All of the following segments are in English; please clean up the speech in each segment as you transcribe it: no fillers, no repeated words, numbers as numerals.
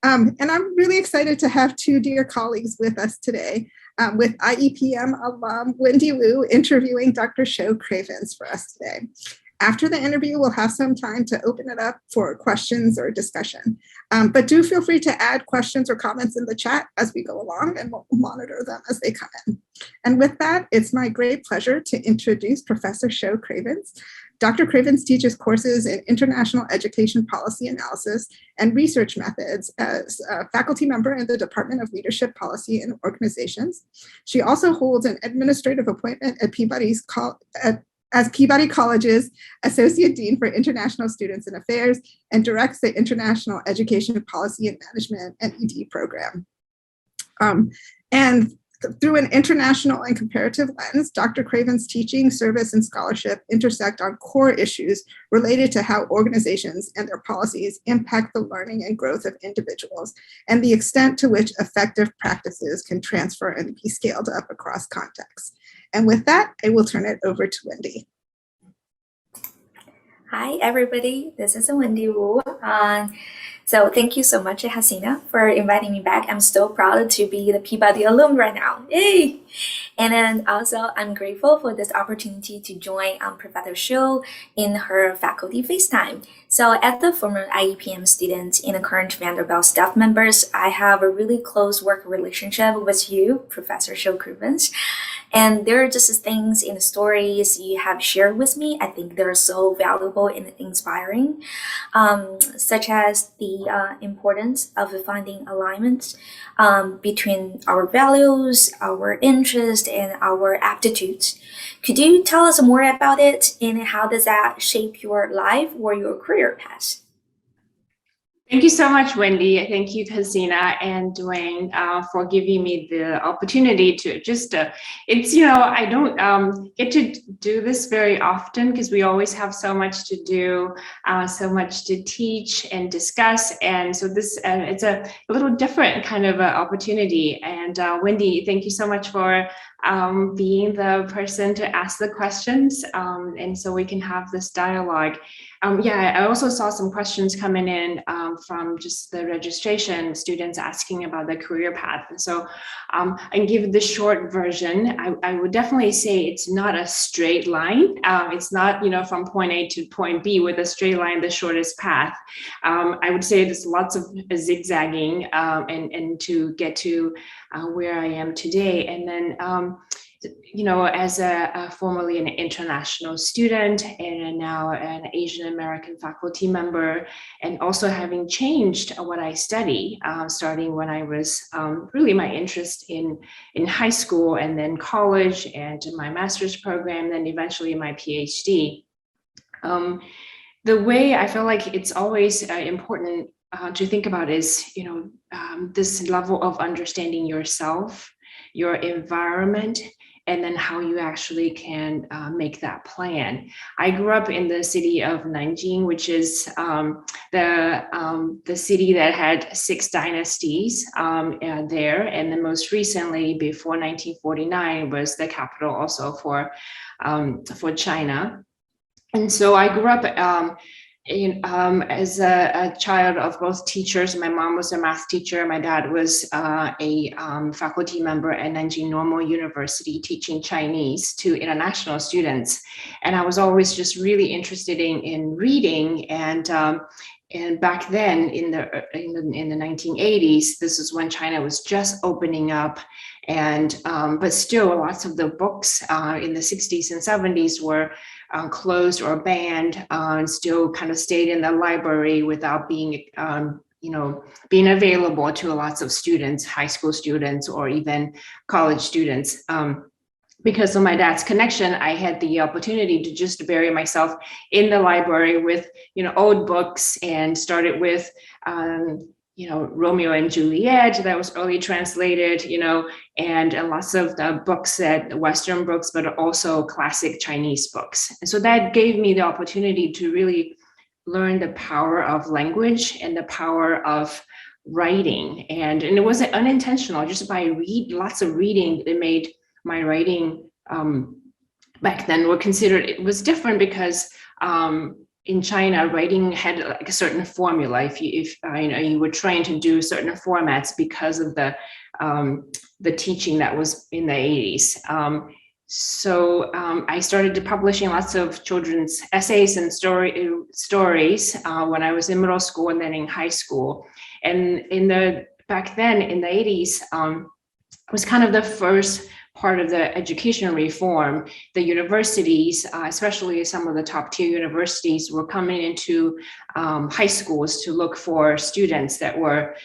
And I'm really excited to have two dear colleagues with us today, with IEPM alum Wendy Wu interviewing Dr. Xiu Cravens for us today. After the interview, we'll have some time to open it up for questions or discussion. But do feel free to add questions or comments in the chat as we go along, and we'll monitor them as they come in. And with that, it's my great pleasure to introduce Professor Xiu Cravens. Dr. Cravens teaches courses in international education policy analysis and research methods as a faculty member in the Department of Leadership, Policy, and Organizations. She also holds an administrative appointment at as Peabody College's Associate Dean for International Students and Affairs, and directs the International Education Policy and Management and ED program. And through an international and comparative lens, Dr. Cravens' teaching, service, and scholarship intersect on core issues related to how organizations and their policies impact the learning and growth of individuals, and the extent to which effective practices can transfer and be scaled up across contexts. And with that, I will turn it over to Wendy. Hi, everybody. This is Wendy Wu. So thank you so much, Hasina, for inviting me back. I'm so proud to be the Peabody alum right now. Yay! And then also, I'm grateful for this opportunity to join Professor Xiu in her faculty FaceTime. So as the former IEPM student and the current Vanderbilt staff members, I have a really close work relationship with you, Professor Xiu Cravens. And there are just things in the stories you have shared with me. I think they're so valuable and inspiring, such as the importance of finding alignment between our values, our interests, and our aptitudes. Could you tell us more about it, and how does that shape your life or your career path? Thank you so much, Wendy. Thank you, Hasina and Dwayne, for giving me the opportunity to just, I don't get to do this very often because we always have so much to do, so much to teach and discuss. And so this, it's a little different kind of opportunity. And Wendy, thank you so much for being the person to ask the questions. And so we can have this dialogue. I also saw some questions coming in from just the registration students asking about the career path. So I can give the short version. I would definitely say it's not a straight line. It's not, from point A to point B with a straight line, the shortest path. I would say there's lots of zigzagging and to get to where I am today. And then as a formerly an international student and now an Asian American faculty member, and also having changed what I study, starting when I was really my interest in high school and then college and my master's program, then eventually my PhD. The way I feel like it's always important to think about is, this level of understanding yourself, your environment, and then how you actually can make that plan. I grew up in the city of Nanjing, which is the city that had 6 dynasties there. And then most recently, before 1949, was the capital also for China. And so I grew up as a child of both teachers. My mom was a math teacher. My dad was a faculty member at Nanjing Normal University teaching Chinese to international students. And I was always just really interested in reading. And back then in the 1980s, this is when China was just opening up. And but still lots of the books in the 60s and 70s were closed or banned, and still kind of stayed in the library without being, being available to lots of students, high school students, or even college students. Because of my dad's connection, I had the opportunity to just bury myself in the library with, old books, and started with, Romeo and Juliet that was early translated, and lots of the books Western books, but also classic Chinese books. And so that gave me the opportunity to really learn the power of language and the power of writing. And it wasn't unintentional, just by lots of reading, it made my writing back then it was different because in China, writing had like a certain formula. If you were trained to do certain formats because of the teaching that was in the 80s. So I started publishing lots of children's essays and stories when I was in middle school and then in high school. And back then in the 80s was kind of the first part of the education reform. The universities, especially some of the top tier universities, were coming into high schools to look for students that were,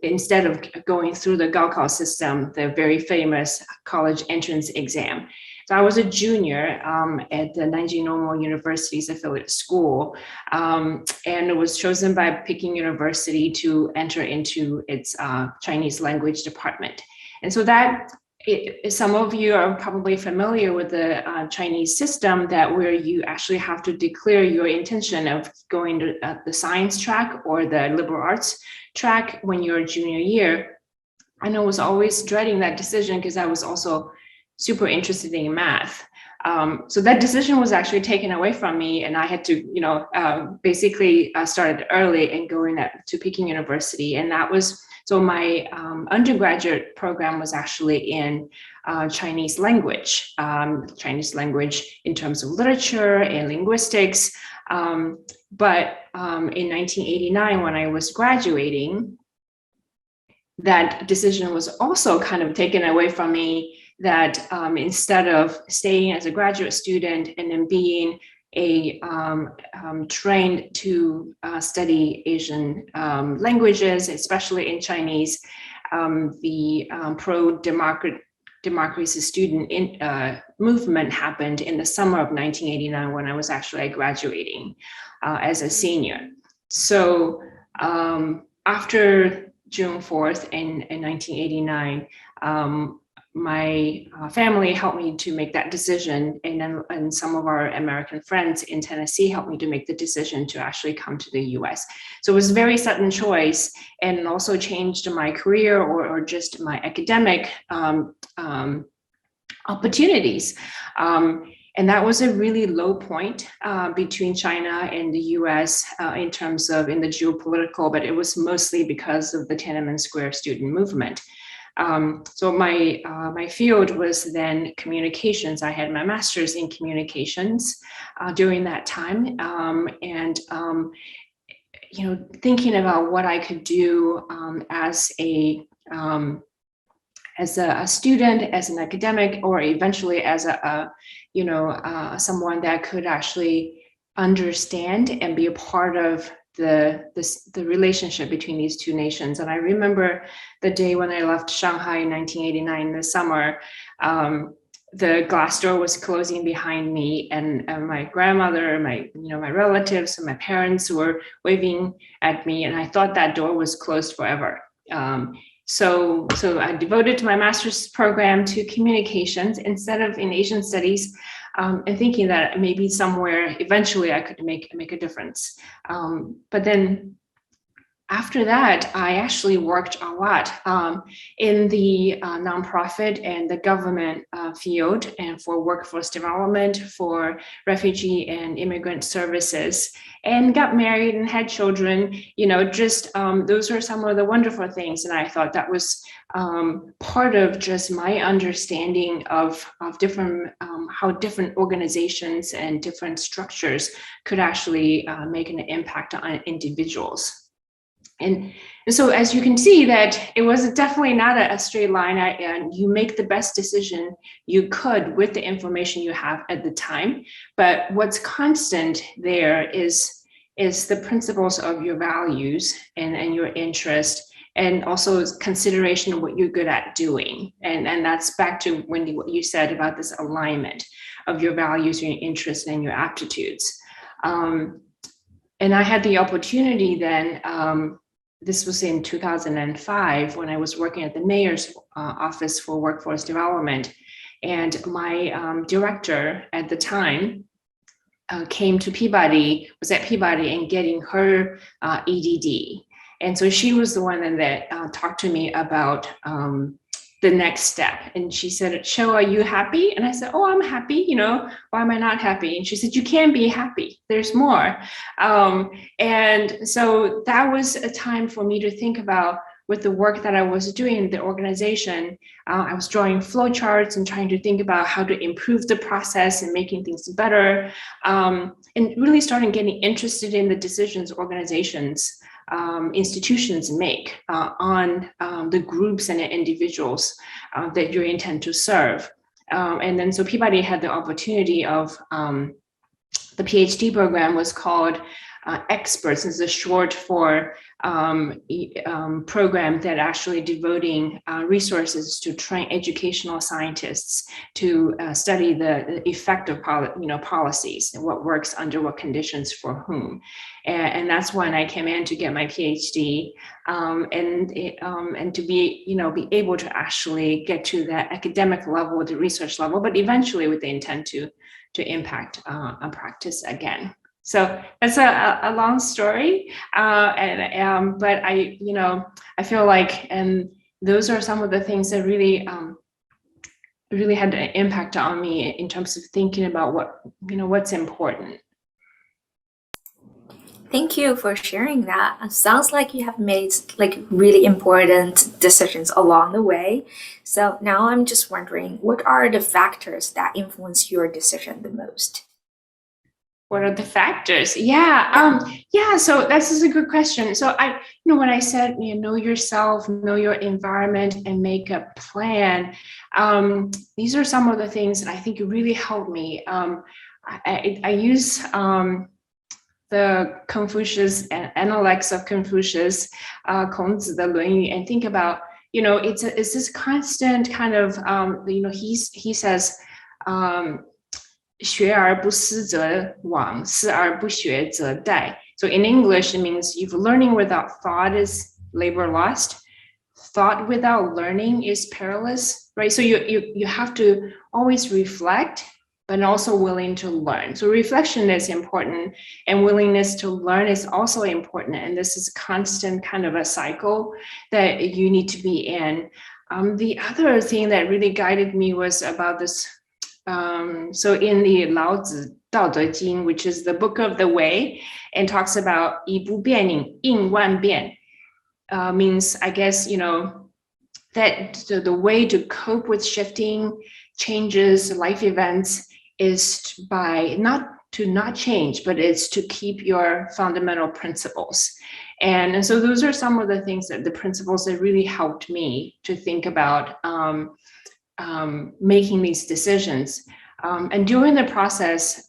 instead of going through the Gaokao system, the very famous college entrance exam. So I was a junior at the Nanjing Normal University's affiliate school, and was chosen by Peking University to enter into its Chinese language department. And so some of you are probably familiar with the Chinese system, that where you actually have to declare your intention of going to the science track or the liberal arts track when you're a junior year. And I was always dreading that decision because I was also super interested in math. So that decision was actually taken away from me, and I had to, basically started early and going to Peking University. And that was, so my undergraduate program was actually in Chinese language in terms of literature and linguistics. But in 1989, when I was graduating, that decision was also kind of taken away from me, that instead of staying as a graduate student and then being trained to study Asian languages, especially in Chinese, the pro-democracy student movement happened in the summer of 1989 when I was actually graduating as a senior. So after June 4th in 1989, my family helped me to make that decision, and some of our American friends in Tennessee helped me to make the decision to actually come to the US. So it was a very sudden choice, and also changed my career or just my academic opportunities. And that was a really low point between China and the US in terms of in the geopolitical, but it was mostly because of the Tiananmen Square student movement. So my field was then communications. I had my master's in communications during that time, and thinking about what I could do as a student, as an academic, or eventually as someone that could actually understand and be a part of the relationship between these two nations. And I remember the day when I left Shanghai in 1989 in the summer, the glass door was closing behind me, and my grandmother, my relatives and my parents were waving at me, and I thought that door was closed forever. So I devoted to my master's program to communications instead of in Asian studies, and thinking that maybe somewhere eventually I could make a difference. But then after that, I actually worked a lot in the nonprofit and the government field, and for workforce development, for refugee and immigrant services, and got married and had children. Those are some of the wonderful things. And I thought that was part of just my understanding of different, how different organizations and different structures could actually make an impact on individuals. And so as you can see, that it was definitely not a straight line, and you make the best decision you could with the information you have at the time. But what's constant there is the principles of your values and your interest, and also consideration of what you're good at doing. And that's back to, Wendy, what you said about this alignment of your values, your interests, and your aptitudes. And I had the opportunity then, this was in 2005 when I was working at the mayor's office for workforce development. And my director at the time came to Peabody, was at Peabody and getting her EDD. And so she was the one that talked to me about the next step. And she said, "Show, are you happy?" And I said, "Oh, I'm happy. Why am I not happy?" And she said, "You can't be happy. There's more." And so that was a time for me to think about, with the work that I was doing in the organization, I was drawing flowcharts and trying to think about how to improve the process and making things better, and really starting getting interested in the decisions organizations, institutions make on the groups and the individuals that you intend to serve. And then so Peabody had the opportunity of, the PhD program was called Experts. It's a short for program that actually devoting resources to train educational scientists to study the effect of policies and what works under what conditions for whom. And that's when I came in to get my PhD, and to be able to actually get to that academic level, the research level, but eventually with the intent to impact a practice again. So that's a long story, but I feel like, and those are some of the things that really had an impact on me in terms of thinking about what's important. Thank you for sharing that. It sounds like you have made really important decisions along the way. So now I'm just wondering, what are the factors that influence your decision the most? What are the factors? So that's a good question. So when I said, know yourself, know your environment, and make a plan, these are some of the things that I think really helped me. I use the Confucius analects of Confucius, 孔子的论语, and think about, it's this constant kind of, he says, 学而不思则罔，思而不学则殆. So in English, it means if learning without thought is labor lost, thought without learning is perilous, right? So you have to always reflect, but also willing to learn. So reflection is important, and willingness to learn is also important. And this is constant kind of a cycle that you need to be in. The other thing that really guided me was about this. So in the 老子道德经, which is the book of the way, and talks about 以不变应万变, means, I guess, that the way to cope with shifting changes, life events, is by not change, but it's to keep your fundamental principles. And so those are some of the things, that the principles that really helped me to think about making these decisions. And during the process,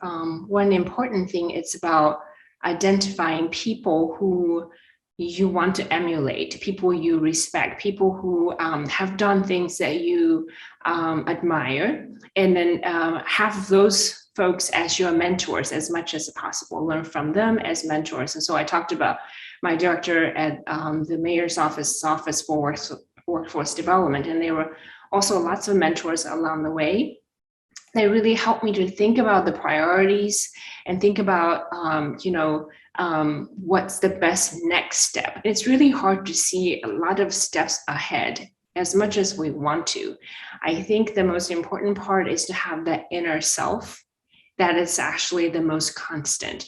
one important thing is about identifying people who you want to emulate, people you respect, people who have done things that you admire, and then have those folks as your mentors as much as possible, learn from them as mentors. And so I talked about my director at the mayor's office for workforce development, and there were also lots of mentors along the way. They really helped me to think about the priorities and think about, what's the best next step. It's really hard to see a lot of steps ahead as much as we want to. I think the most important part is to have that inner self that is actually the most constant,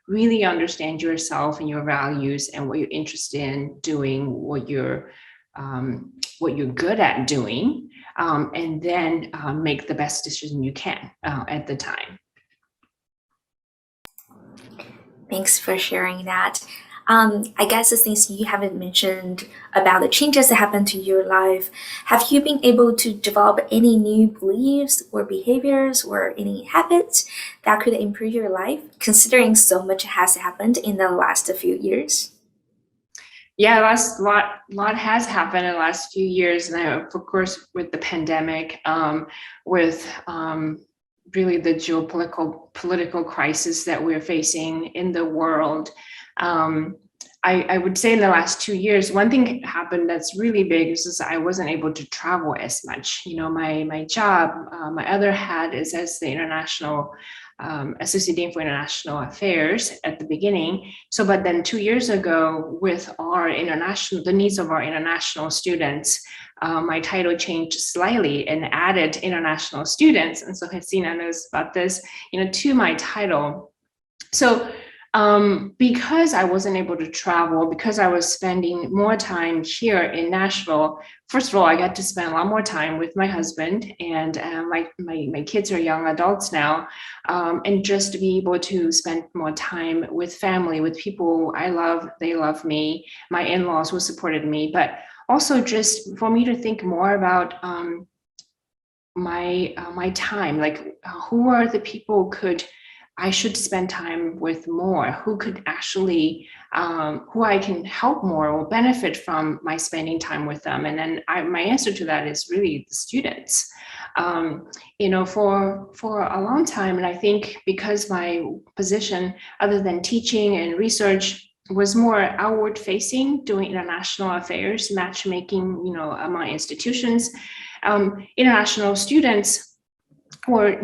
really understand yourself and your values and what you're interested in doing, what you're good at doing, and then make the best decision you can at the time. Thanks for sharing that. I guess the things you haven't mentioned about the changes that happened to your life, have you been able to develop any new beliefs or behaviors or any habits that could improve your life, considering so much has happened in the last few years? Yeah, lot has happened in the last few years, and of course with the pandemic, with really the geopolitical crisis that we're facing in the world. I would say in the last 2 years, one thing happened that's really big is I wasn't able to travel as much. My job, my other hat is as the international Associate Dean for International Affairs at the beginning. So, but then 2 years ago, with the needs of our international students, my title changed slightly and added international students. And so Hasina knows about this, to my title. So because I wasn't able to travel, because I was spending more time here in Nashville, first of all, I got to spend a lot more time with my husband, and my kids are young adults now, and just to be able to spend more time with family, with people I love, they love me, my in-laws who supported me, but also just for me to think more about my time, like who are the people I should spend time with more, who could actually, who I can help more or benefit from my spending time with them. And then my answer to that is really the students. For a long time, and I think because my position, other than teaching and research, was more outward facing, doing international affairs, matchmaking, among institutions, international students, or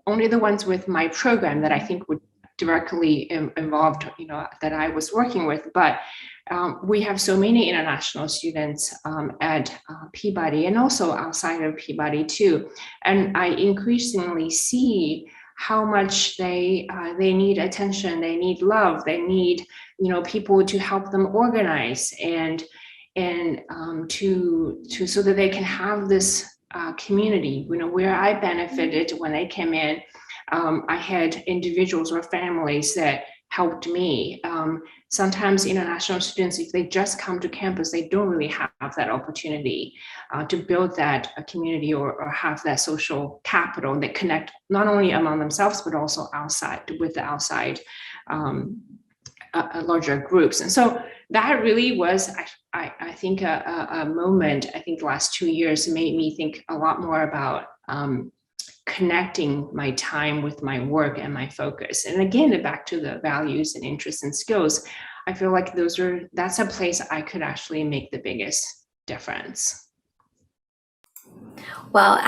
only the ones with my program that I think would directly involved, that I was working with. But we have so many international students at Peabody and also outside of Peabody too, and I increasingly see how much they need attention, they need love, they need people to help them organize and to so that they can have this community, where I benefited when they came in. I had individuals or families that helped me. Sometimes international students, if they just come to campus, they don't really have that opportunity to build that community or have that social capital that connect not only among themselves, but also outside with the outside larger groups. And so that really was, I think, a moment. I think the last 2 years made me think a lot more about connecting my time with my work and my focus. And again, back to the values and interests and skills, I feel like that's a place I could actually make the biggest difference. Well,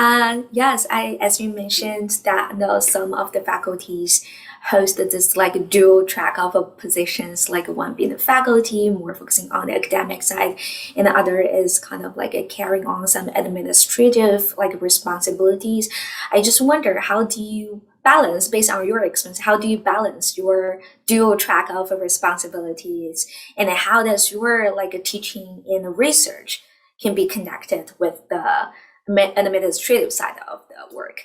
yes, as you mentioned, that some of the faculties host this like dual track of positions, like one being the faculty, more focusing on the academic side, and the other is kind of like carrying on some administrative like responsibilities. I just wonder, how do you balance, based on your experience, how do you balance your dual track of responsibilities, and how does your like teaching and research can be connected with the administrative side of the work?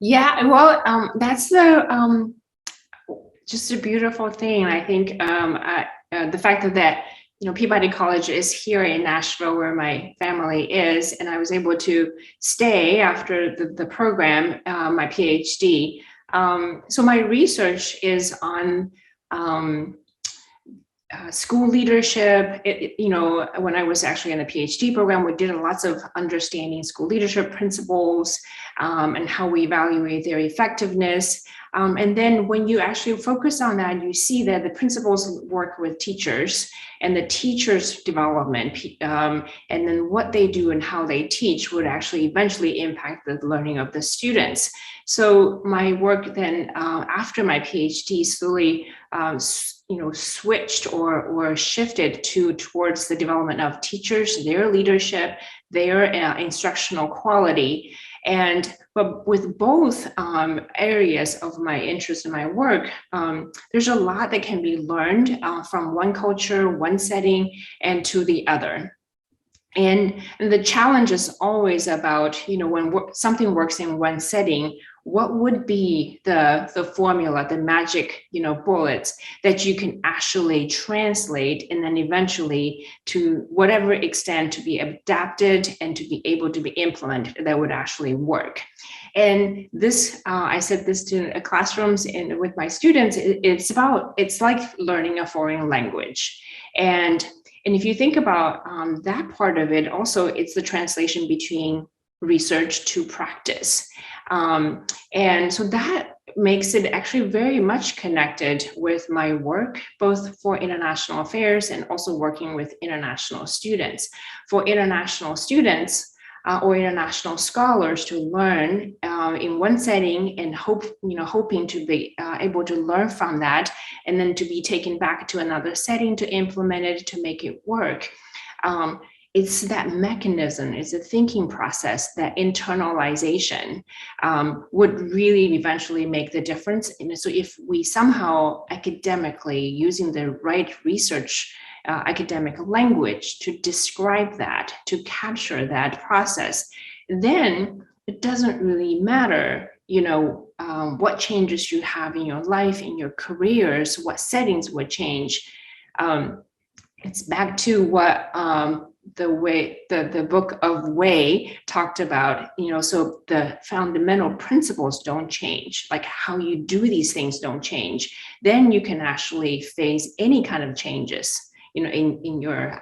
Yeah, well, that's just a beautiful thing. I think the fact that Peabody College is here in Nashville, where my family is, and I was able to stay after the program, my PhD. So my research is on school leadership. When I was actually in the PhD program, we did lots of understanding school leadership principles and how we evaluate their effectiveness. And then when you actually focus on that, you see that the principals work with teachers and the teachers' development, and then what they do and how they teach would actually eventually impact the learning of the students. So my work then, after my PhD, slowly switched or shifted towards the development of teachers, their leadership, their instructional quality. But with both areas of my interest in my work, there's a lot that can be learned from one culture, one setting, and to the other. And the challenge is always about, when something works in one setting, what would be the formula, the magic, bullets that you can actually translate and then eventually to whatever extent to be adapted and to be able to be implemented that would actually work. And this, I said this to classrooms and with my students, it's like learning a foreign language. And if you think about that part of it, also it's the translation between research to practice. And so that makes it actually very much connected with my work, both for international affairs and also working with international students. For international students or international scholars to learn in one setting and hoping to be able to learn from that, and then to be taken back to another setting to implement it, to make it work. It's that mechanism, it's a thinking process, that internalization would really eventually make the difference. And so if we somehow academically, using the right research, academic language to describe that, to capture that process, then it doesn't really matter, what changes you have in your life, in your careers, what settings would change. It's back to what the book of Wei talked about, so the fundamental principles don't change, like how you do these things don't change, then you can actually face any kind of changes, in your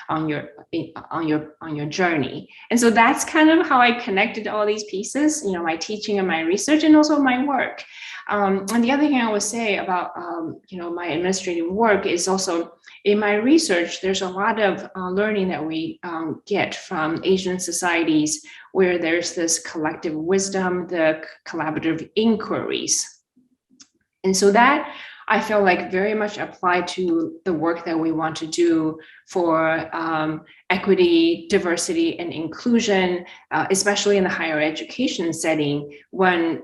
on your journey. And so that's kind of how I connected all these pieces, my teaching and my research, and also my work. And the other thing I would say about my administrative work is also, in my research, there's a lot of learning that we get from Asian societies, where there's this collective wisdom, the collaborative inquiries. And so that I feel like very much applied to the work that we want to do for equity, diversity, and inclusion, especially in the higher education setting, when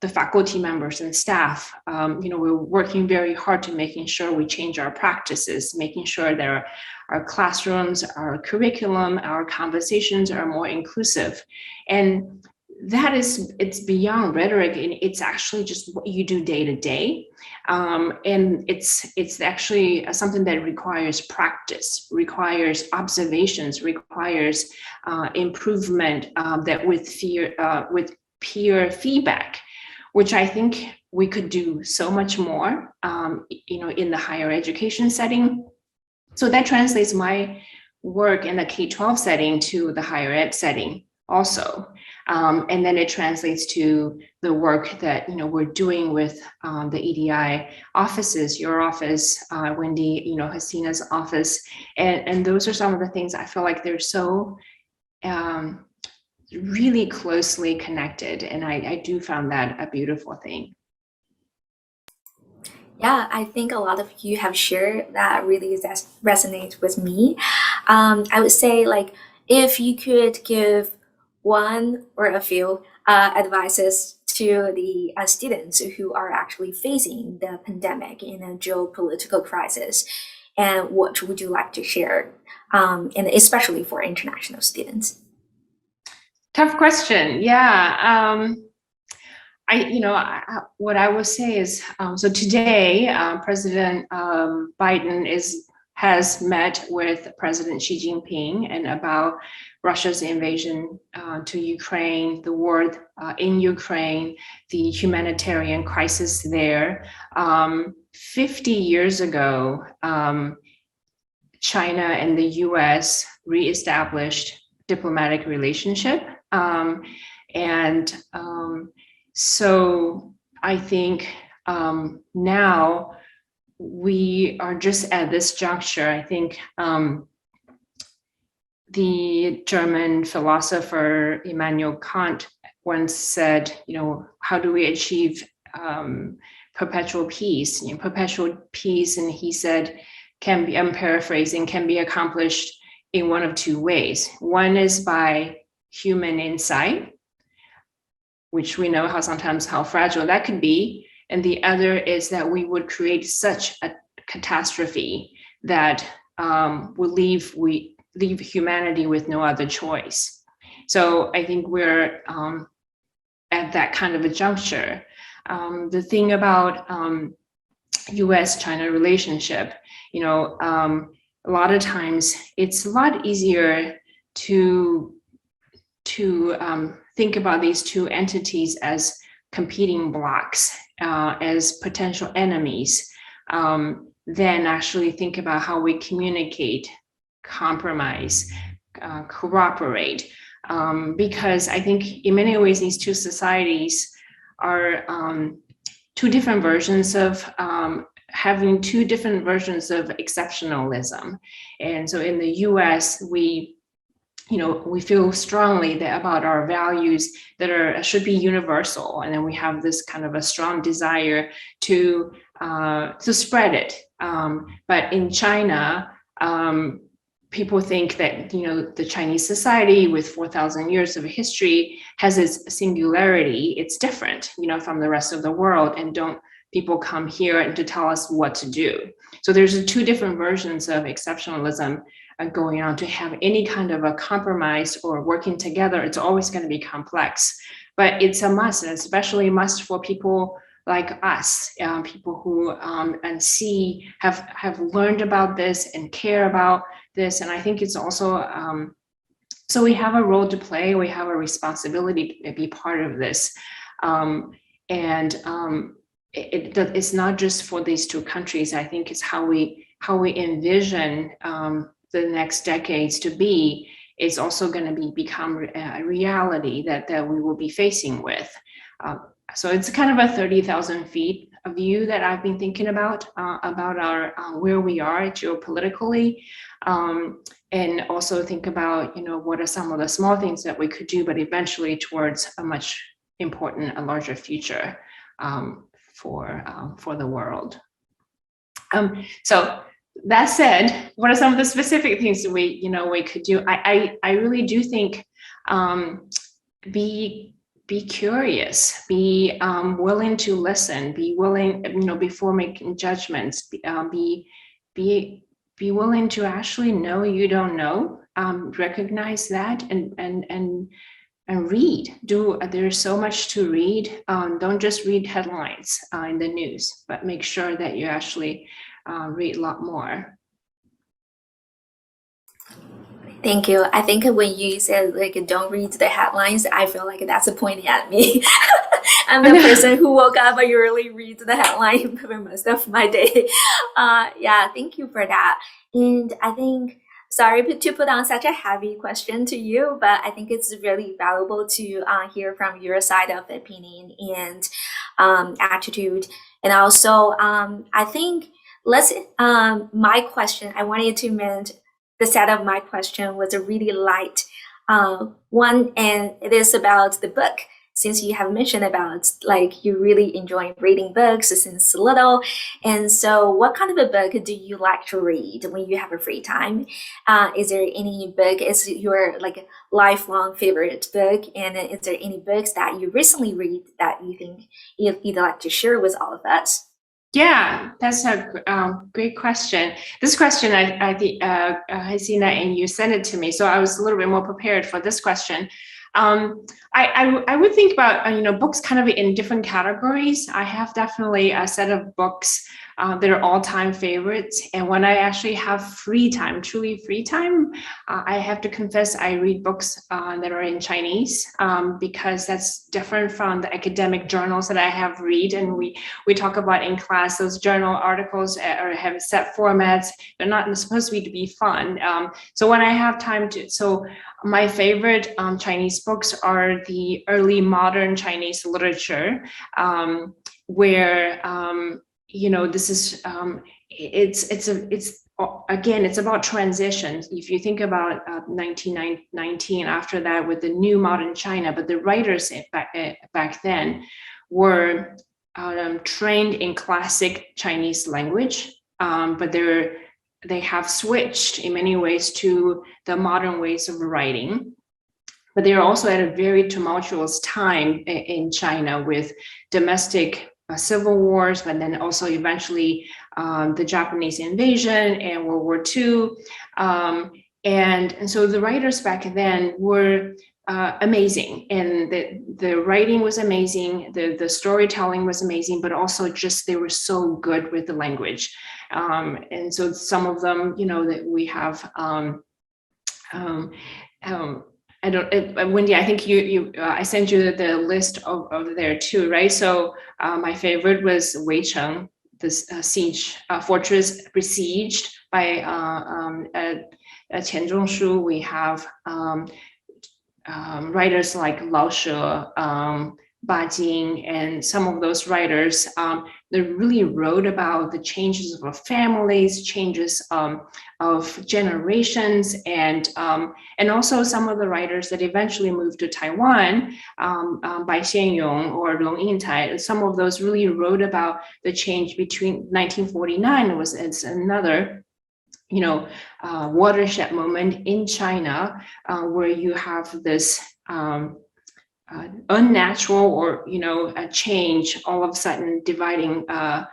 the faculty members and staff, we're working very hard to making sure we change our practices, making sure that our classrooms, our curriculum, our conversations are more inclusive. And that it's beyond rhetoric, and it's actually just what you do day to day. And it's actually something that requires practice, requires observations, requires improvement, that with peer feedback, which I think we could do so much more, in the higher education setting. So that translates my work in the K-12 setting to the higher ed setting also. And then it translates to the work that we're doing with the EDI offices, your office, Wendy, Hasina's office, and those are some of the things I feel like they're so really closely connected, and I do find that a beautiful thing. Yeah, I think a lot of you have shared that really resonates with me. I would say, like, if you could give one or a few advices to the students who are actually facing the pandemic and a geopolitical crisis, and what would you like to share, and especially for international students? Tough question. Yeah. What I will say is, so today, President Biden has met with President Xi Jinping and about Russia's invasion to Ukraine, the war in Ukraine, the humanitarian crisis there. 50 years ago, China and the US reestablished diplomatic relationship. So I think now we are just at this juncture. I think the German philosopher Immanuel Kant once said, how do we achieve perpetual peace? Perpetual peace, and he said, I'm paraphrasing, can be accomplished in one of two ways. One is by human insight, which we know how fragile that could be. And the other is that we would create such a catastrophe that will leave humanity with no other choice. So I think we're at that kind of a juncture. The thing about US-China relationship, a lot of times it's a lot easier to think about these two entities as competing blocks, as potential enemies, than actually think about how we communicate, compromise, cooperate. Because I think in many ways, these two societies are two different versions of having two different versions of exceptionalism. And so in the US, we feel strongly that about our values that should be universal, and then we have this kind of a strong desire to spread it. But in China, people think that the Chinese society with 4,000 years of history has its singularity. It's different, from the rest of the world, and don't people come here and to tell us what to do. So there's two different versions of exceptionalism going on. To have any kind of a compromise or working together, it's always going to be complex, but it's a must, and especially a must for people like us, people who have learned about this and care about this. And I think it's also so we have a role to play. We have a responsibility to be part of this, it's not just for these two countries. I think it's how we envision the next decades to be. Is also going to become a reality that we will be facing with. So it's kind of a 30,000 feet view that I've been thinking about our where we are geopolitically, and also think about what are some of the small things that we could do, but eventually towards a much important, a larger future for the world. So that said, what are some of the specific things that we could do? I really do think be curious, be willing to listen, be willing, before making judgments, be willing to actually know you don't know, recognize that, and read. There's so much to read. Don't just read headlines in the news, but make sure that you actually read a lot more. Thank you. I think when you said don't read the headlines, I feel like that's pointing at me. I'm the person who woke up and really read the headline for most of my day. Yeah, thank you for that. And I think, sorry to put on such a heavy question to you, but I think it's really valuable to hear from your side of the opinion and attitude. And also, I think my question, I wanted to mention the set of my question was a really light one, and it is about the book. Since you have mentioned about you really enjoy reading books since little, and so what kind of a book do you like to read when you have a free time? Is there any book is your lifelong favorite book, and is there any books that you recently read that you think you'd like to share with all of us? Yeah, that's a great question. This question, I think, Hasina, and you sent it to me, so I was a little bit more prepared for this question. I would think about books kind of in different categories. I have definitely a set of books that are all-time favorites, and when I actually have free time, truly free time, I have to confess I read books that are in Chinese, because that's different from the academic journals that I have read, and we talk about in class. Those journal articles have set formats. They're not supposed to be fun. So when I have time so my favorite Chinese books are the early modern Chinese literature, where this is it's about transitions. If you think about 1919, after that with the new modern China, but the writers back then were trained in classic Chinese language, but they have switched in many ways to the modern ways of writing. But they're also at a very tumultuous time in China with domestic civil wars, but then also eventually the Japanese invasion and World War II. And so the writers back then were amazing, and the writing was amazing, the storytelling was amazing, but also just they were so good with the language. And so some of them, that we have, Wendy, I think I sent you the list over there too, right? So my favorite was Weicheng, this fortress besieged by Qian Zhongshu. We have writers like Lao She, Bajing and some of those writers, they really wrote about the changes of families, changes of generations, and also some of the writers that eventually moved to Taiwan, Bai Xianyong or Long Yintai. Some of those really wrote about the change between 1949. It's another watershed moment in China, where you have this unnatural or a change all of a sudden dividing a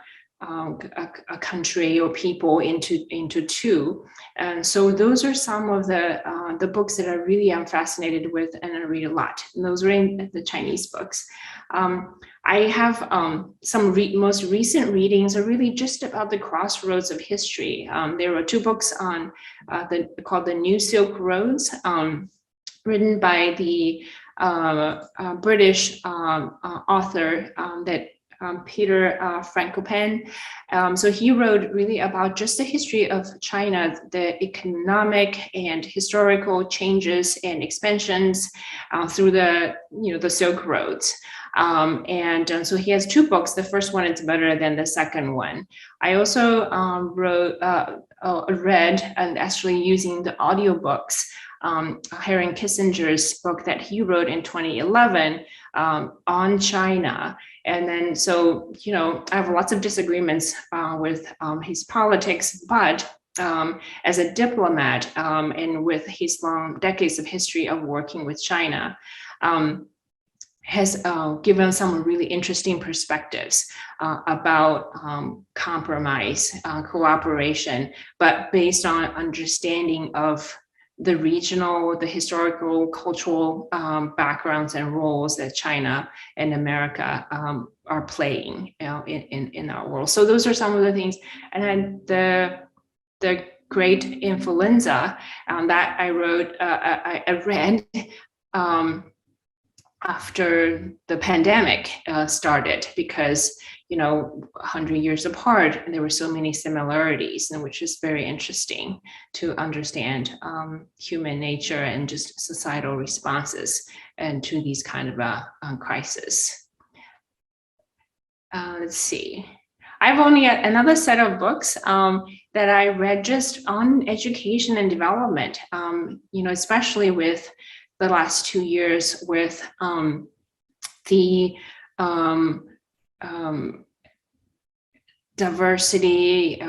country or people into two. And so those are some of the books that I'm fascinated with and I read a lot. And those are in the Chinese books. I have some most recent readings are really just about the crossroads of history. There were 2 books on called The New Silk Roads, written by the British author that Peter Frankopan. So he wrote really about just the history of China, the economic and historical changes and expansions through the Silk Roads. So he has 2 books. The first one is better than the second one. I also read and actually using the audiobooks, Henry Kissinger's book that he wrote in 2011 on China. And then, so, I have lots of disagreements with his politics, but as a diplomat and with his long decades of history of working with China, has given some really interesting perspectives about compromise, cooperation, but based on understanding of the regional, the historical, cultural backgrounds and roles that China and America are playing in our world. So those are some of the things. And then the Great Influenza that I wrote, I read after the pandemic started, because 100 years apart, and there were so many similarities, and which is very interesting to understand human nature and just societal responses and to these kind of crises. Let's see. I have only another set of books that I read just on education and development, especially with the last 2 years with the diversity,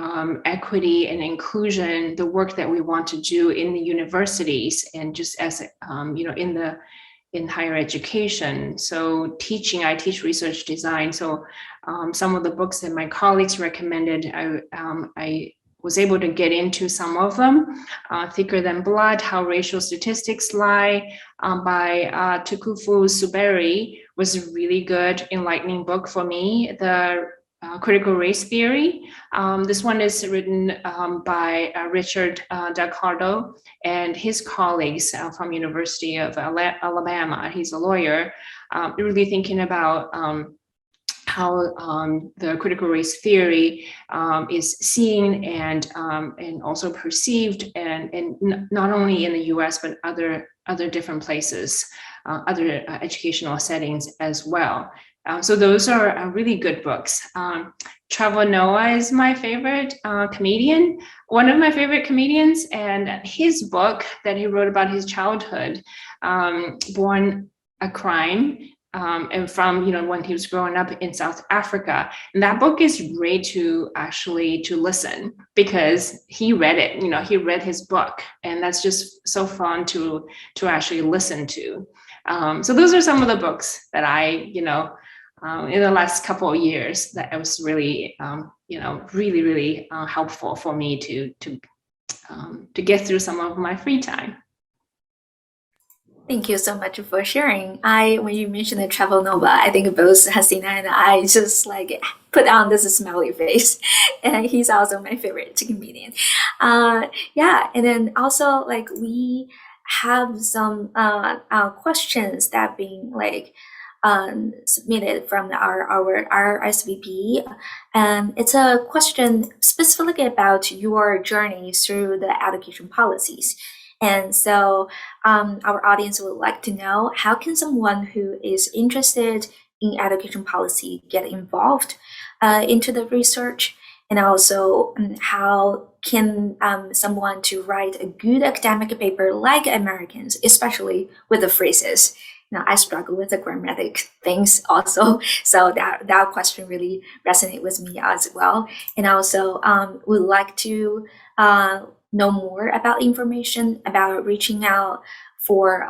equity, and inclusion, the work that we want to do in the universities and just as, in higher education. So teaching, I teach research design. So some of the books that my colleagues recommended, I was able to get into some of them. Thicker Than Blood, How Racial Statistics Lie by Tukufu Suberi was a really good, enlightening book for me. The Critical Race Theory. This one is written by Richard Dacardo and his colleagues from University of Alabama. He's a lawyer, really thinking about how the critical race theory is seen and also perceived, and not only in the U.S. but other different places, other educational settings as well. So those are really good books. Trevor Noah is my favorite comedian, one of my favorite comedians, and his book that he wrote about his childhood, Born a Crime, and from when he was growing up in South Africa. And that book is great to listen, because he read it. He read his book, and that's just so fun to actually listen to. So those are some of the books that I in the last couple of years that was really really helpful for me to get through some of my free time. Thank you so much for sharing. When you mentioned the Travel Nova, I think both Hasina and I just put on this smiley face, and he's also my favorite comedian. Yeah, and then also we have some questions that being submitted from our RSVP, and it's a question specifically about your journey through the education policies. And so our audience would like to know, how can someone who is interested in education policy get involved into the research, and also how can someone to write a good academic paper like Americans, especially with the phrases. I struggle with the grammatic things also, so that question really resonated with me as well. And also would like to know more about information about reaching out for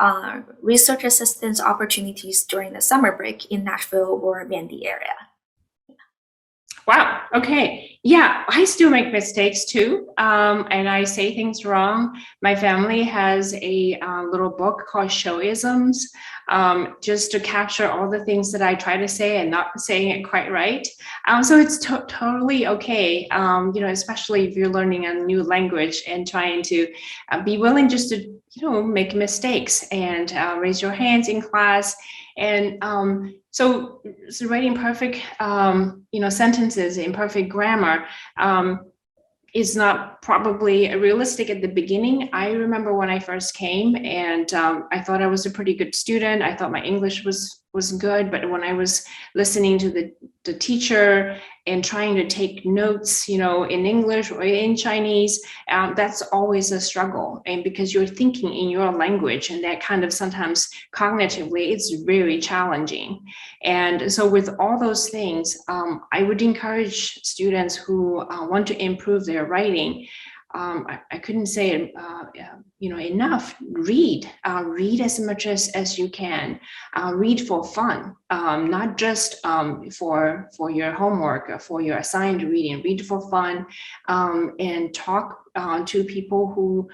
research assistance opportunities during the summer break in Nashville or Vandy area. Wow. Okay. Yeah, I still make mistakes too, and I say things wrong. My family has a little book called Showisms, just to capture all the things that I try to say and not saying it quite right. So it's totally okay, especially if you're learning a new language and trying to be willing just to, make mistakes and raise your hands in class. And so writing perfect, sentences in perfect grammar is not probably realistic at the beginning. I remember when I first came, and I thought I was a pretty good student. I thought my English was good, but when I was listening to the teacher and trying to take notes, in English or in Chinese, that's always a struggle. And because you're thinking in your language, and that kind of sometimes cognitively, it's very challenging. And so with all those things, I would encourage students who want to improve their writing. I couldn't say it, enough. Read as much as you can. Read for fun, not just for your homework or for your assigned reading. Read for fun, and talk to people who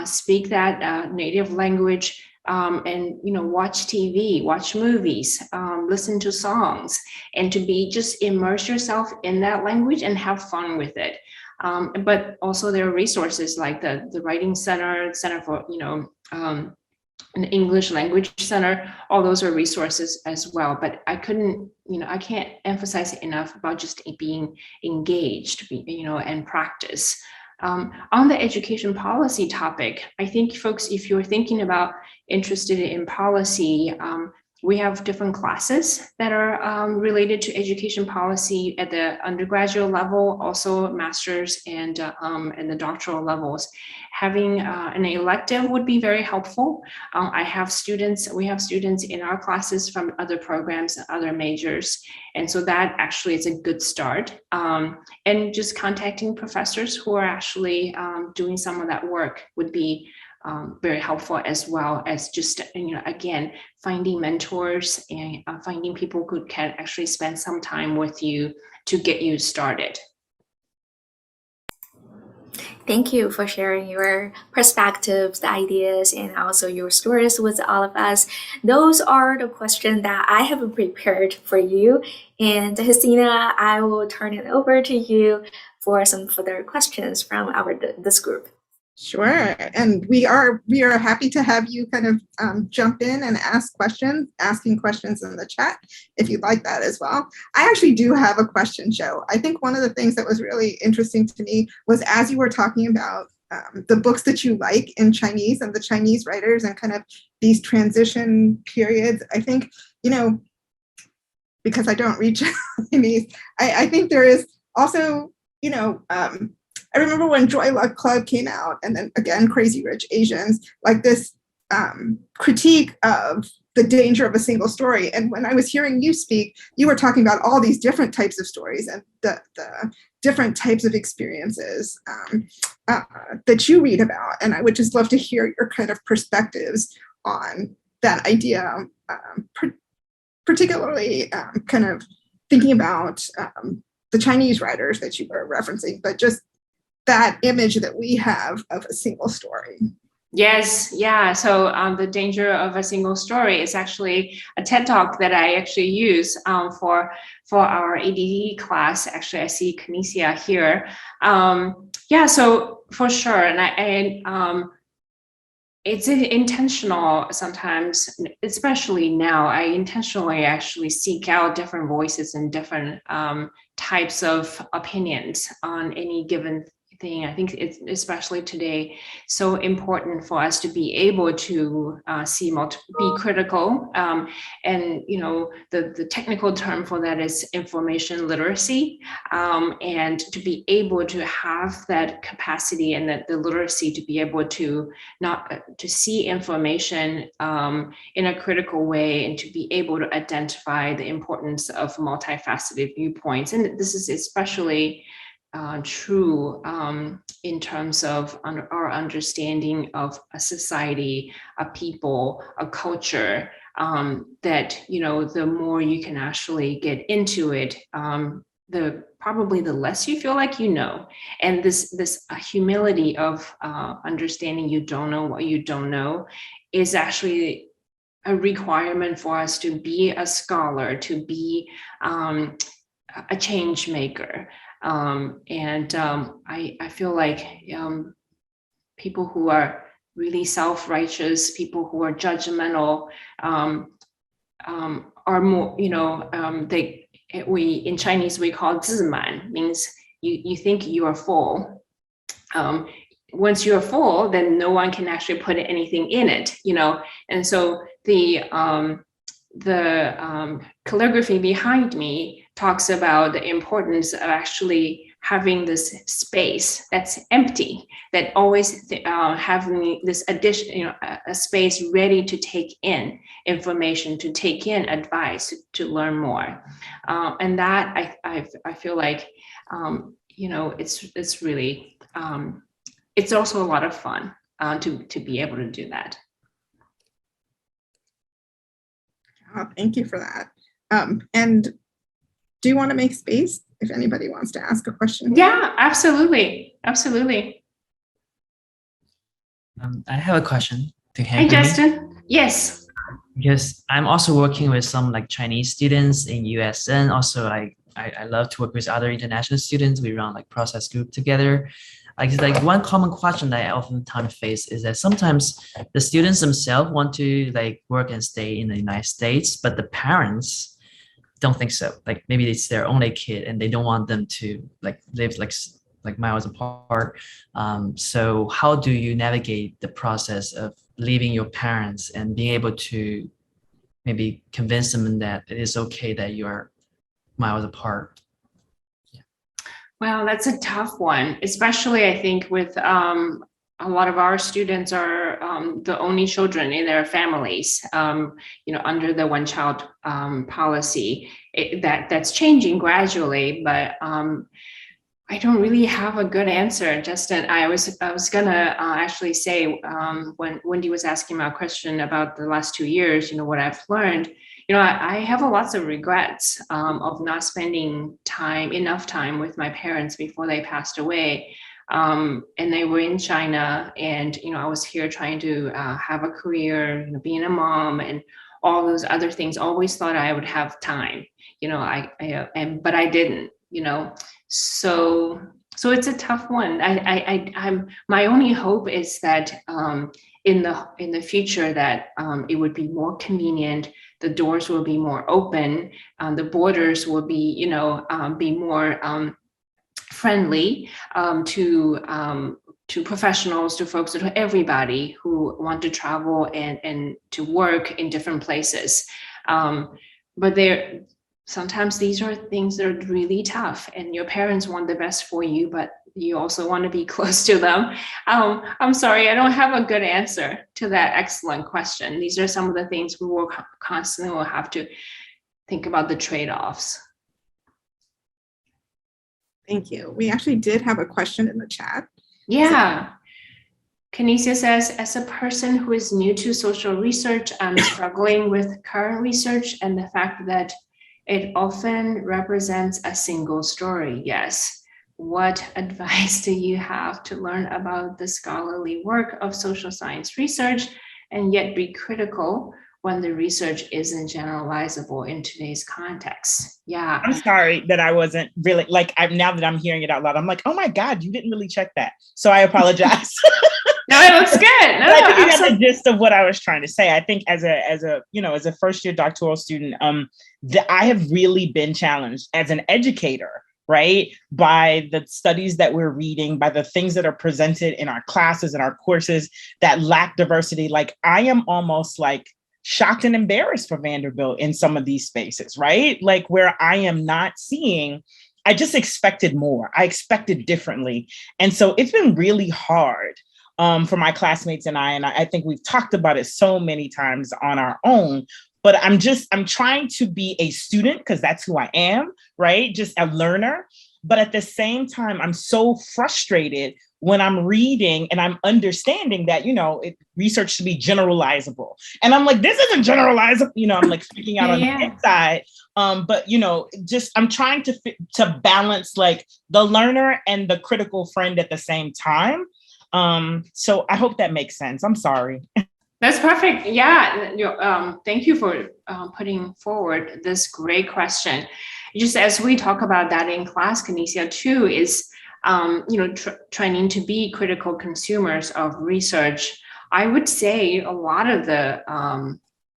speak that native language. And watch TV, watch movies, listen to songs, and to just immerse yourself in that language and have fun with it. But also there are resources like the Writing Center for, an English Language Center. All those are resources as well. But I can't emphasize it enough about just being engaged, and practice. On the education policy topic, I think folks, if you're thinking about interested in policy, we have different classes that are related to education policy at the undergraduate level, also master's and the doctoral levels. Having an elective would be very helpful. We have students in our classes from other programs and other majors. And so that actually is a good start. And just contacting professors who are actually doing some of that work would be very helpful, as well as just, again, finding mentors and finding people who can actually spend some time with you to get you started. Thank you for sharing your perspectives, the ideas, and also your stories with all of us. Those are the questions that I have prepared for you. And Hasina, I will turn it over to you for some further questions from this group. Sure. And we are happy to have you kind of jump in and asking questions in the chat if you'd like that as well. I actually do have a question, Xiu. I think one of the things that was really interesting to me was, as you were talking about the books that you like in Chinese and the Chinese writers and kind of these transition periods, I think, because I don't read Chinese, I think there is also, I remember when Joy Luck Club came out, and then again, Crazy Rich Asians, like this critique of the danger of a single story. And when I was hearing you speak, you were talking about all these different types of stories and the different types of experiences that you read about. And I would just love to hear your kind of perspectives on that idea, particularly kind of thinking about the Chinese writers that you were referencing, but just that image that we have of a single story. Yes, yeah. So the danger of a single story is actually a TED Talk that I actually use for our ADD class. Actually, I see Kinesia here. Yeah, so for sure, and it's intentional sometimes, especially now. I intentionally actually seek out different voices and different types of opinions on any given thing. I think it's especially today so important for us to be able to be critical. And the technical term for that is information literacy, and to be able to have that capacity and the literacy to be able to to see information in a critical way, and to be able to identify the importance of multifaceted viewpoints. And this is especially true in terms of our understanding of a society, a people, a culture, that, the more you can actually get into it, probably the less you feel like and this humility of understanding you don't know what you don't know is actually a requirement for us to be a scholar, to be a change maker. I feel like people who are really self-righteous, people who are judgmental, are more, in Chinese we call 自满, means you think you are full. Once you're full, then no one can actually put anything in it, and so the calligraphy behind me talks about the importance of actually having this space that's empty, that always having this addition, a space ready to take in information, to take in advice, to learn more. And that I feel like, it's really, it's also a lot of fun to be able to do that. Oh, thank you for that. And do you want to make space if anybody wants to ask a question? Yeah, absolutely. Absolutely. I have a question. Hey, Justin. Yes. Because I'm also working with some like Chinese students in US, and also I love to work with other international students. We run like process group together. Like one common question that I oftentimes face is that sometimes the students themselves want to like work and stay in the United States, but the parents don't think so. Like maybe it's their only kid and they don't want them to like live like miles apart. So how do you navigate the process of leaving your parents and being able to maybe convince them that it is okay that you are miles apart? Well, that's a tough one, especially I think with a lot of our students are the only children in their families, under the one-child policy. That's changing gradually, but I don't really have a good answer, Justin. I was gonna actually say when Wendy was asking my question about the last 2 years, what I've learned. I have lots of regrets of not spending enough time with my parents before they passed away. And they were in China, and, I was here trying to have a career, being a mom and all those other things. Always thought I would have time, but I didn't, so it's a tough one. I'm my only hope is that in the future that it would be more convenient. The doors will be more open. The borders will be, be more friendly to professionals, to folks, to everybody who want to travel and to work in different places. But sometimes these are things that are really tough, and your parents want the best for you, but you also want to be close to them. I'm sorry, I don't have a good answer to that excellent question. These are some of the things we will constantly will have to think about the trade-offs. Thank you. We actually did have a question in the chat. Yeah. Kinesia says, as a person who is new to social research, I'm struggling with current research and the fact that it often represents a single story. Yes. What advice do you have to learn about the scholarly work of social science research and yet be critical when the research isn't generalizable in today's context? Yeah. I'm sorry that I wasn't really now that I'm hearing it out loud, I'm like, oh my God, you didn't really check that. So I apologize. No, it looks good. No, I think you got the gist of what I was trying to say. I think as a first year doctoral student, I have really been challenged as an educator right? By the studies that we're reading, by the things that are presented in our classes and our courses that lack diversity. Like, I am almost like shocked and embarrassed for Vanderbilt in some of these spaces, right? Like, where I am not seeing, I just expected more. I expected differently. And so it's been really hard for my classmates and I think we've talked about it so many times on our own, but I'm trying to be a student because that's who I am, right? Just a learner. But at the same time, I'm so frustrated when I'm reading and I'm understanding that, research should be generalizable. And I'm like, this isn't generalizable. I'm like speaking out on the inside. But, just I'm trying to balance like the learner and the critical friend at the same time. So I hope that makes sense. I'm sorry. That's perfect. Yeah. Thank you for putting forward this great question. Just as we talk about that in class, Kinesia too, is, trying to be critical consumers of research. I would say a lot of the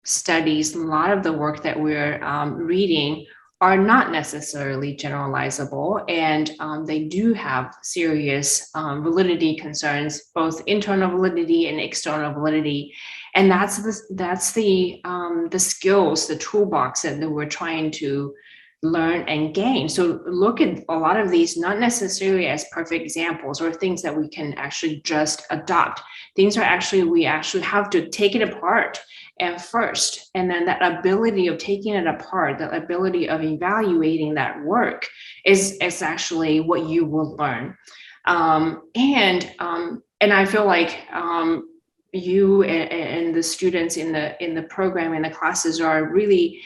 studies, a lot of the work that we're reading are not necessarily generalizable, and they do have serious validity concerns, both internal validity and external validity. And that's the skills, the toolbox that we're trying to learn and gain. So look at a lot of these, not necessarily as perfect examples or things that we can actually just adopt. Things are actually, we actually have to take it apart and first, and then that ability of taking it apart, the ability of evaluating that work is actually what you will learn. And I feel like you and the students in the program, in the classes, are really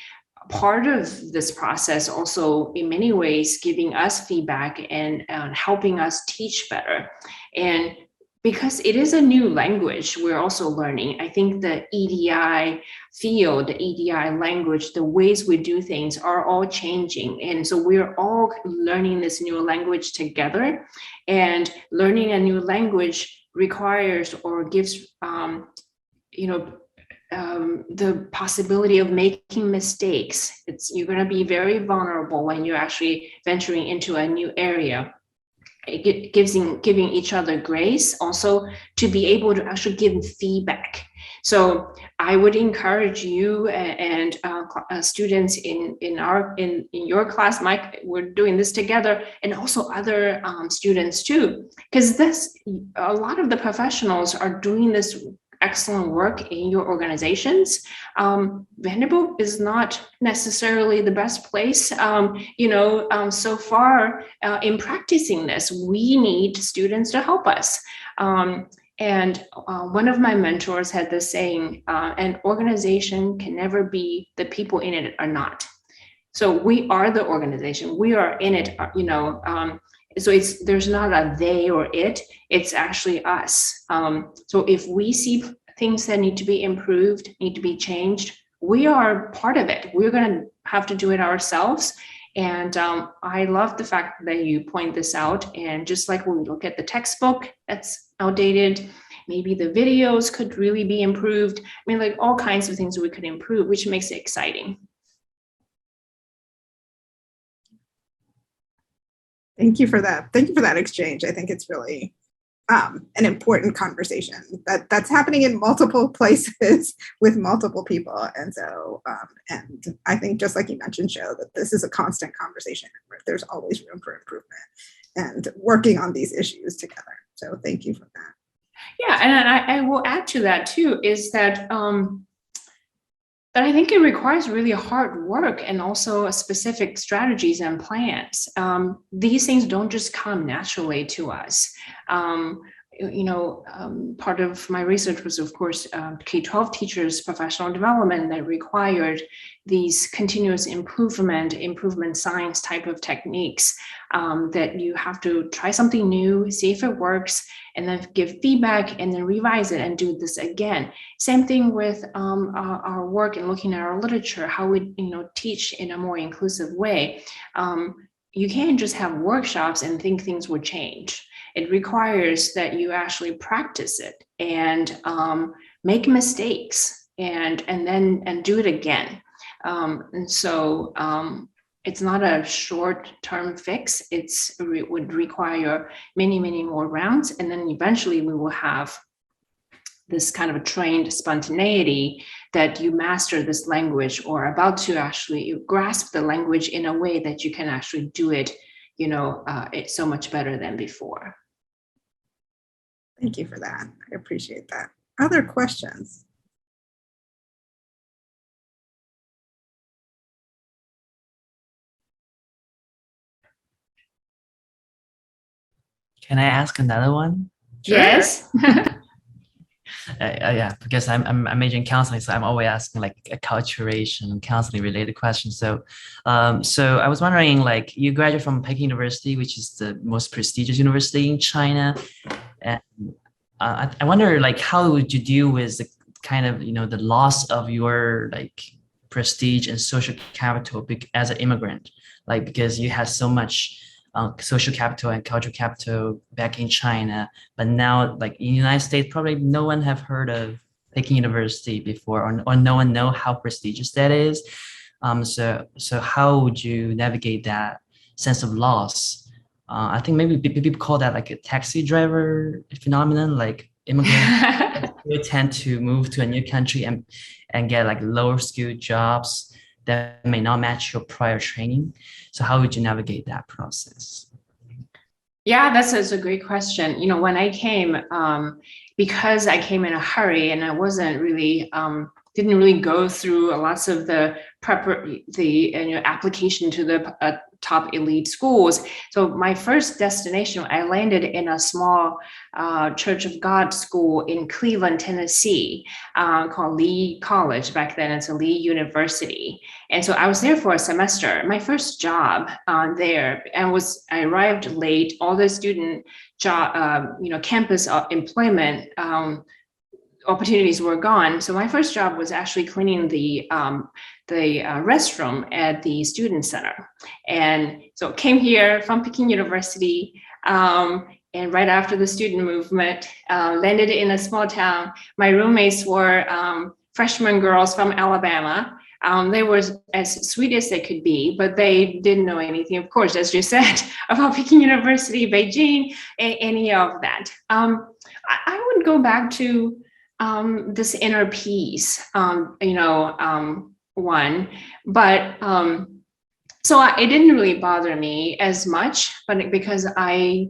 part of this process, also in many ways giving us feedback and helping us teach better. And because it is a new language, we're also learning. I think the EDI field, the EDI language, the ways we do things are all changing. And so we're all learning this new language together. And learning a new language requires or gives, the possibility of making mistakes. You're going to be very vulnerable when you're actually venturing into a new area. Giving each other grace, also to be able to actually give feedback. So I would encourage you and students in your class, Mike, we're doing this together, and also other students too, because a lot of the professionals are doing this excellent work in your organizations. Vanderbilt is not necessarily the best place, so far in practicing this. We need students to help us. And one of my mentors had this saying, an organization can never be the people in it are not. So we are the organization, we are in it, so there's not a they or it, it's actually us. So if we see things that need to be improved, need to be changed, we are part of it. We're going to have to do it ourselves. And I love the fact that you point this out. And just like when we look at the textbook that's outdated, maybe the videos could really be improved. I mean, like all kinds of things we could improve, which makes it exciting. Thank you for that. Thank you for that exchange. I think it's really an important conversation that's happening in multiple places with multiple people. And so, and I think just like you mentioned, Xiu, that this is a constant conversation where there's always room for improvement and working on these issues together. So thank you for that. Yeah, and I will add to that too, is that but I think it requires really hard work and also specific strategies and plans. These things don't just come naturally to us. Part of my research was, of course, K-12 teachers' professional development that required these continuous improvement science type of techniques, that you have to try something new, see if it works, and then give feedback and then revise it and do this again. Same thing with our work and looking at our literature, how we teach in a more inclusive way. You can't just have workshops and think things will change. It requires that you actually practice it and make mistakes and do it again. And so it's not a short-term fix. It would require many, many more rounds. And then eventually we will have this kind of trained spontaneity that you master this language or about to actually grasp the language in a way that you can actually do it, it's so much better than before. Thank you for that. I appreciate that. Other questions? Can I ask another one? Sure. Yes. Yeah, because I'm majoring in counseling, so I'm always asking like acculturation, counseling related questions. So, so I was wondering, like, you graduated from Peking University, which is the most prestigious university in China, and I wonder, like, how would you deal with the kind of the loss of your like prestige and social capital as an immigrant, like because you had so much social capital and cultural capital back in China, but now like in the United States, probably no one have heard of Peking University before, or no one know how prestigious that is. So how would you navigate that sense of loss? I think maybe people call that like a taxi driver phenomenon, like immigrants they tend to move to a new country and get like lower skilled jobs that may not match your prior training. So how would you navigate that process? Yeah, that's a great question. When I came, because I came in a hurry and I wasn't really, didn't really go through lots of the application to the top elite schools. So my first destination, I landed in a small Church of God school in Cleveland, Tennessee, called Lee College. Back then, it's a Lee University. And so I was there for a semester. My first job there, and I arrived late. All the student job, campus employment opportunities were gone. So my first job was actually cleaning the restroom at the student center. And so came here from Peking University, and right after the student movement, landed in a small town. My roommates were freshman girls from Alabama. They were as sweet as they could be, but they didn't know anything, of course, as you said, about Peking University, Beijing, any of that. I would go back to this inner peace, one, but so it didn't really bother me as much, but because I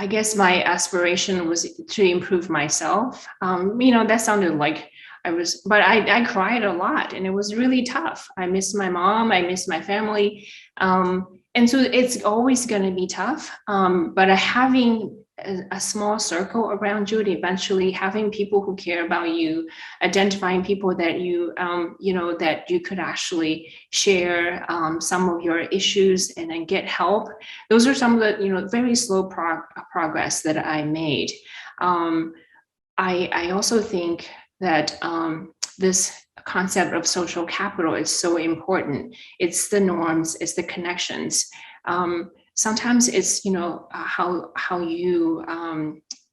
guess my aspiration was to improve myself. That sounded like but I cried a lot and it was really tough. I miss my mom, I miss my family. And so it's always going to be tough. But having a small circle around you, and eventually having people who care about you, identifying people that that you could actually share some of your issues and then get help. Those are some of the very slow progress that I made. I also think that this concept of social capital is so important. It's the norms, it's the connections. Sometimes it's how you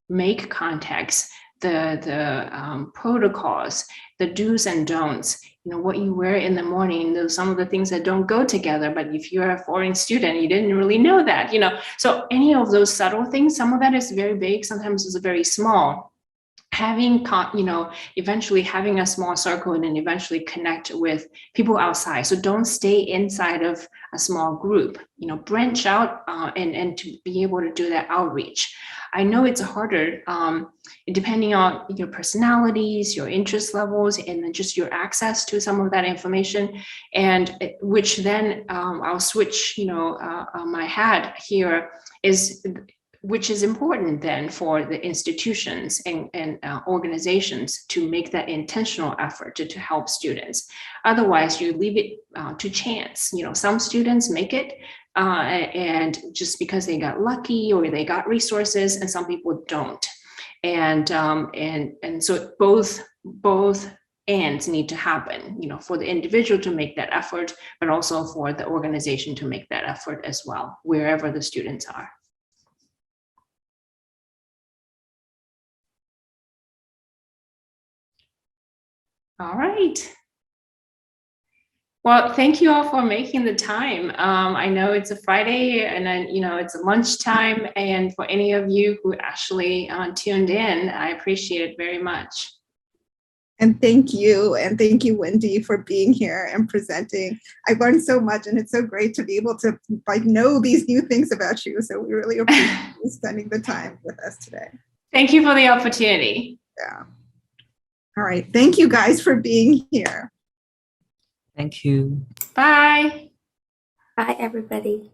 make contacts, the protocols, the do's and don'ts. What you wear in the morning, some of the things that don't go together. But if you're a foreign student, you didn't really know that. So any of those subtle things, some of that is very big, sometimes it's very small. Having eventually having a small circle and then eventually connect with people outside. So don't stay inside of a small group, branch out and to be able to do that outreach. I know it's harder depending on your personalities, your interest levels, and then just your access to some of that information. And which then I'll switch my hat here which is important then for the institutions and organizations to make that intentional effort to help students. Otherwise, you leave it to chance. Some students make it and just because they got lucky or they got resources, and some people don't. And so both ends need to happen, for the individual to make that effort, but also for the organization to make that effort as well, wherever the students are. All right. Well, thank you all for making the time. I know it's a Friday and then, it's lunchtime. And for any of you who actually tuned in, I appreciate it very much. And thank you. And thank you, Wendy, for being here and presenting. I learned so much, and it's so great to be able to know these new things about you. So we really appreciate you spending the time with us today. Thank you for the opportunity. Yeah. All right. Thank you guys for being here. Thank you. Bye. Bye, everybody.